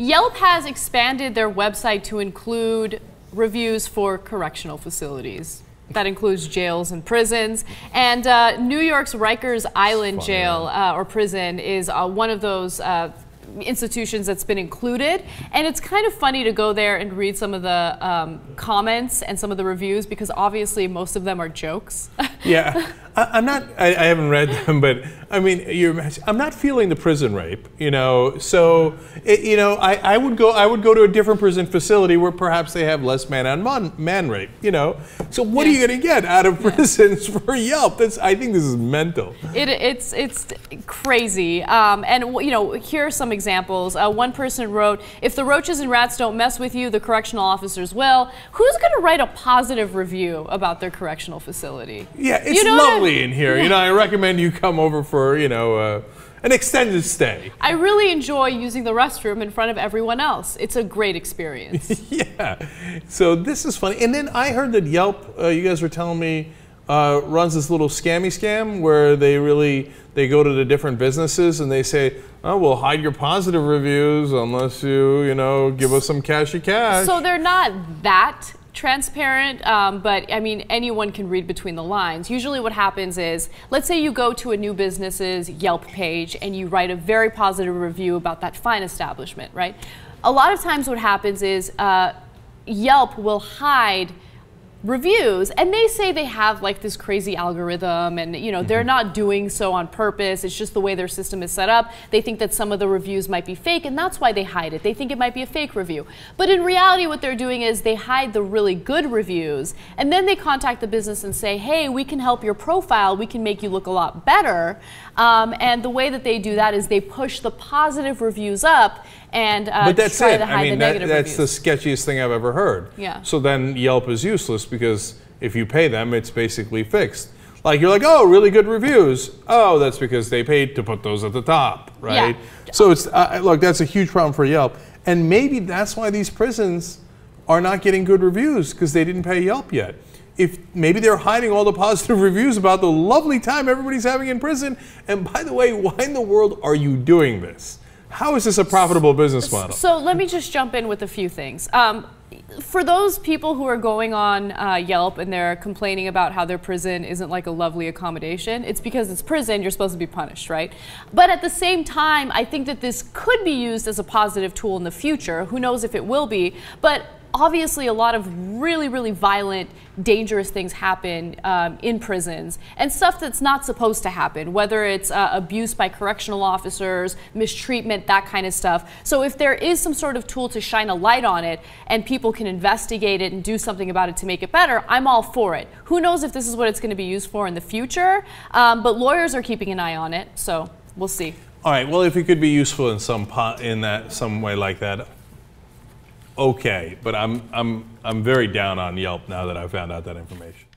Yelp has expanded their website to include reviews for correctional facilities. That includes jails and prisons. And New York's Rikers Island jail or prison is one of those institutions that's been included. And it's kind of funny to go there and read some of the comments and some of the reviews, because obviously most of them are jokes. Yeah, I haven't read them, but I mean, I'm not feeling the prison rape, you know. So, I would go to a different prison facility where perhaps they have less man rape, you know. So what are you going to get out of prisons for Yelp? I think this is mental. It's crazy. And here are some examples. One person wrote, "If the roaches and rats don't mess with you, the correctional officers will." Who's going to write a positive review about their correctional facility? Yeah, it's lovely in here. You know, I recommend you come over for, an extended stay. I really enjoy using the restroom in front of everyone else. It's a great experience. Yeah. So this is funny. And then I heard that Yelp, you guys were telling me, runs this little scam where they go to the different businesses and they say, "Oh, we'll hide your positive reviews unless you, give us some cashy cash." So they're not that transparent, but I mean, anyone can read between the lines. Usually what happens is, let's say you go to a new business's Yelp page and you write a very positive review about that fine establishment, right? A lot of times what happens is Yelp will hide reviews, and they say they have like this crazy algorithm, and they're not doing so on purpose. It's just the way their system is set up. They think that some of the reviews might be fake, and that's why they hide it. They think it might be a fake review. But in reality, what they're doing is they hide the really good reviews, and then they contact the business and say, "Hey, we can help your profile. We can make you look a lot better." And the way that they do that is they push the positive reviews up and but that's try it. to hide the negative that's reviews. the sketchiest thing I've ever heard. Yeah. So then Yelp is useless, because if you pay them, it's basically fixed. Like, you're like, "Oh, really good reviews." Oh, that's because they paid to put those at the top, right? Yeah. So it's look, that's a huge problem for Yelp, and maybe that's why these prisons are not getting good reviews, because they didn't pay Yelp yet. If maybe they're hiding all the positive reviews about the lovely time everybody's having in prison. And by the way, why in the world are you doing this? How is this a profitable business model? So let me just jump in with a few things. For those people who are going on Yelp and they're complaining about how their prison isn't like a lovely accommodation, it's because it's prison, you're supposed to be punished, right? But at the same time, I think that this could be used as a positive tool in the future. Who knows if it will be, but obviously a lot of really, really violent, dangerous things happen in prisons, and stuff that's not supposed to happen, whether it's abuse by correctional officers, mistreatment, that kind of stuff. So if there is some sort of tool to shine a light on it and people can investigate it and do something about it to make it better, I'm all for it. Who knows if this is what it's going to be used for in the future, but lawyers are keeping an eye on it, so we'll see. All right, well, if it could be useful in some way like that, okay, but I'm very down on Yelp now that I found out that information.